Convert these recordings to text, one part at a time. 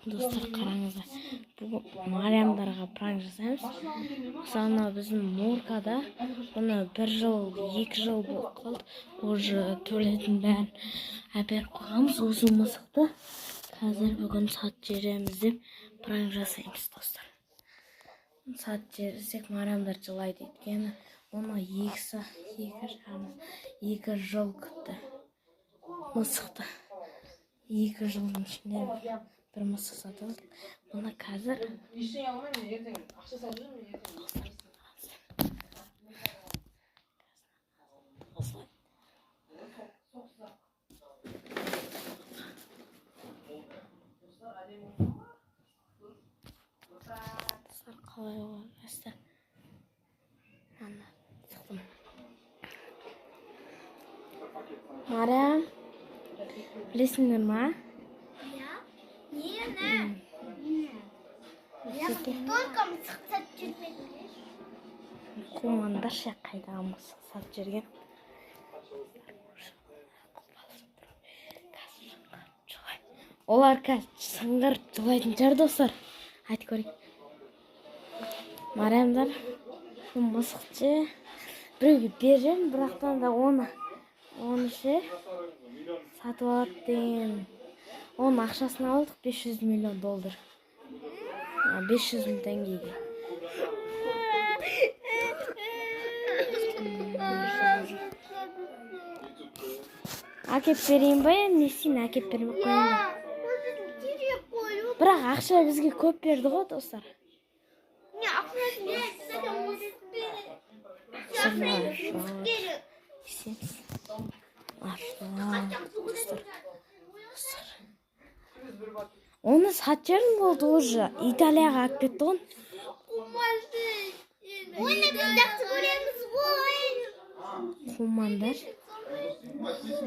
Достар, қараңыздар. Бүгін Мариямдарға пранк жасаймыз. Мысалы, біздің Муркада бұны 1 жыл, 2 жыл болып қалды. Уже төлетін бәрін әперіп қойғанбыз. Осы мысықты қазір бүгін сат жереміз деп пранк жасаймыз, достар. Сат жерсек Мариямдар жылайды еткені. Оны 2 жыл күтті. Мысықты 2 жылдың ішінде bir мысық сатылды. Бұны қазір қалай оласты. Мариям, білесіңдер ма? Я только мысық сатып жүрмедім. Қумандаршы қайдағы мысық сатып жүрген. Олар қазір сыңғыр жылайтын шығар, достар. Айтып көрейік. Мариямдар, бұл мысықты біреуге берем, бірақтан да оны сатып алады деген. Оның ақшасын алдық $500 миллион. 500 мың теңгеге. Әкеп берейін ба, не сен әкеп бермей қойын ба? Бірақ ақша бізге көп берді ғой, достар. Не, ақшасын Оны сатжерін болды уже. Италияға әкіп кетті ғой. Оны біз жақсы көреміз ғой. Қумандар.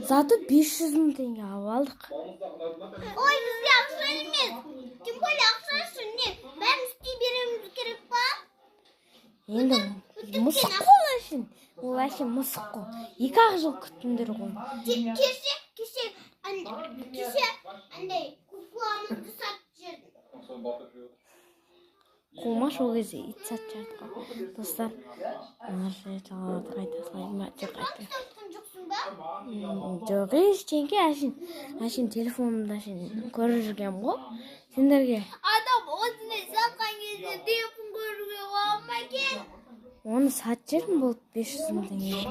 Заты 500 мың теңге алдық. Ой, бізде ақша емес. Тем более ақша үшін не? Бәрін істей береміз керек па? Енді мысық қой әшін. Ол әшін мысық қой. 2 жыл күттіңдер ғой. Кеше андай кукламызды сатып жүрдім. Қумаш ол кезде ит сатып жүрді ғой. Достар, қайта салайын ба? Жоқ, қайта. Жоқ, ештеңке әшін телефонымда көріп жүргем ғой. Сендерге. Адам осындай сатқан кезде телефон көруге болмай кен. Оны сатып жүрдім болды 500 мың теңге.